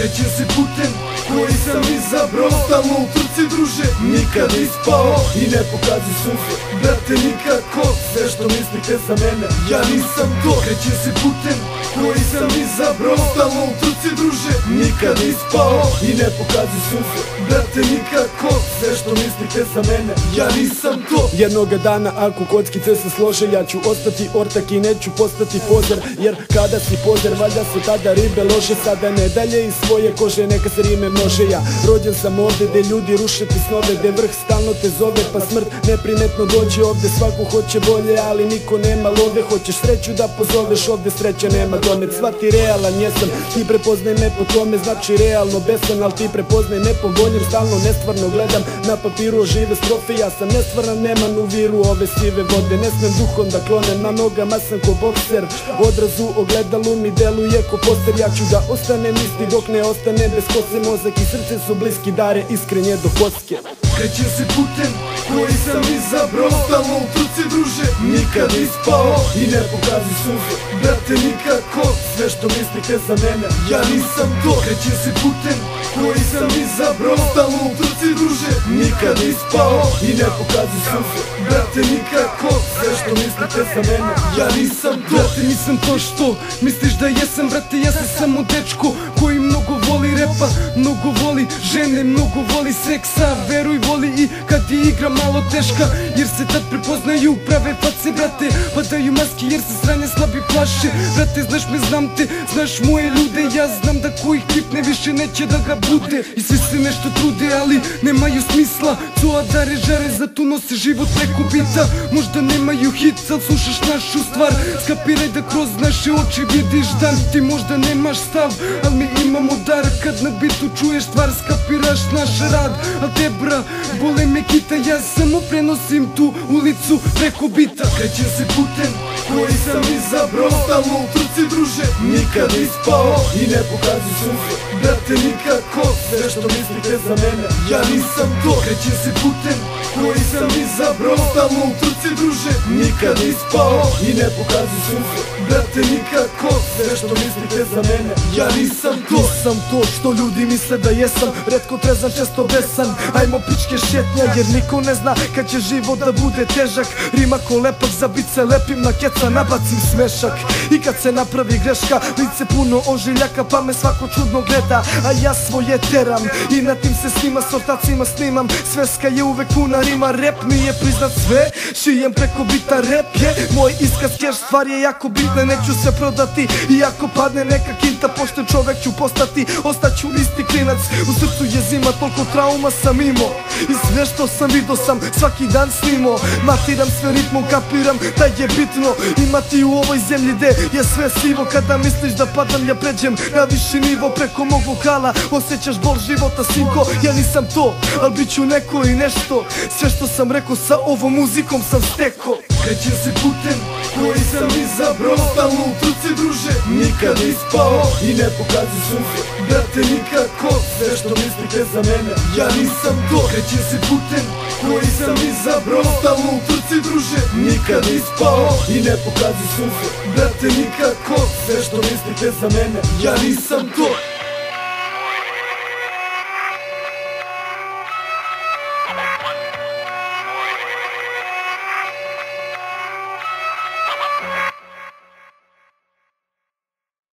Krećem se putem koji sam izabrao, stalno u trci druže, nikad ispao i ne pokazi suze. Brate nikako, sve što mislite za mene, ja nisam to. Krećem se putem koji sam izabrao, stalno u trci druže, nikad ispao i ne pokazi suze. Brate nikako, sve što mislite za mene, ja nisam to. Jednoga dana ako kockice se slože, ja ću ostati ortak i neću postati pozer. Jer kada si pozer, valjda se tada ribe lože. Sada ne dalje iz svoje kože, neka se rime množe. Ja rođen sam ovde gde ljudi ruše ti snove, gde vrh stalno te zove, pa smrt neprimetno dođe ovde. Svako hoće bolje, ali niko nema love. Hoćeš sreću da pozoveš, ovde sreća nema domet. Shvati realan jesam, ti prepoznaj me po tome, znači realno besan. Al ti prepoznaj me po voljem, stalno nestvarno gledam na papiru žive strofe. Ja sam nestvaran, nemam u viru ove sive vode. Ne smem duhom da klonem, na nogama sam ko bokser. Odrazu ogledalu mi deluje ko poster. Ja ću da ostanem isti dok ne ostane bez kose. Mozak i srce su bliski, dare iskrenje do koske. Krećem se putem koji sam izabrao, stalno u trci druže, nikad ispao i ne pokazi suze. Brate nikako, sve što mislite za mene, ja nisam to. Krećem se putem koji sam izabrao, stalno u trci druže, nikad ispao i ne pokazi suze. Brate nikako, sve što mislite za mene, ja nisam to. Brate nisam to što misliš da jesam, brate ja sam samo dečko koji mnogo voli repa, mnogo voli žene, mnogo voli seksa. Veruj voli i kad je igra malo teška, jer se tad prepoznaju prave face, brate. Padaju maske jer se sranje slabi plaše. Brate znaš me, znam te, znaš moje ljude. Ja znam da ko ih pipne više neće da ga bude. I svi se nešto trude ali nemaju smisla. Coa dare žare, zato nose život preko bita. Možda nemaju hit, al slušaš našu stvar. Skapiraj da kroz naše oči vidiš dan. Ti možda nemaš stav, al mi imamo dar. Kad na bitu čuješ stvar, skapiraš naš rad. Al te bra, bole me kita, ja samo prenosim tu ulicu preko bita. Krećem se putem koji sam izabrao, stalno u trci druže, nikad ispao i ne pokazi suze. Brate nikako, sve što mislite za mene, ja nisam to. Krećem se putem koji sam izabrao, stalno u trci druže, nikad ispao i ne pokazi suze. Brate nikako, sve što mislite za mene, ja nisam to. Nisam to što ljudi misle da jesam, retko trezan, često besan. Ajmo pičke šetnja jer niko ne zna kad će život da bude težak. Rima ko lepak, za bit se lepim, na keca nabacim smešak. I kad se napravi greška, lice puno ožiljaka, pa me svako čudno gleda, a ja svoje teram. I na tim se snima, s ortacima snimam. Sveska je uvek puna rima, rep mi je priznat sve. Šijem preko bita, rep je moj iskaz, keš, stvar je jako bitna. Neću se prodati, iako padne neka kinta, pošten čovek ću postati, ostaću isti klinac. U srcu je zima, toliko trauma sam imao i sve što sam vidio sam svaki dan snimao. Matiram sve ritmom, kapiram da je bitno imati u ovoj zemlji gde je sve sivo. Kada misliš da padam, ja pređem na viši nivo. Preko mog vokala osjećaš bol života, sinko. Ja nisam to, al bit ću neko i nešto. Sve što sam rekao sa ovom muzikom sam steko. Krećem se putem koji sam izabrao, stalno u trci druže, nikad ispao i ne pokazi suze. Brate nikako, sve što mislite za mene, ja nisam to. Krećem se putem koji sam izabrao, stalno u trci druže, nikad ispao i ne pokazi suze. Brate nikako, sve što mislite za mene, ja nisam to.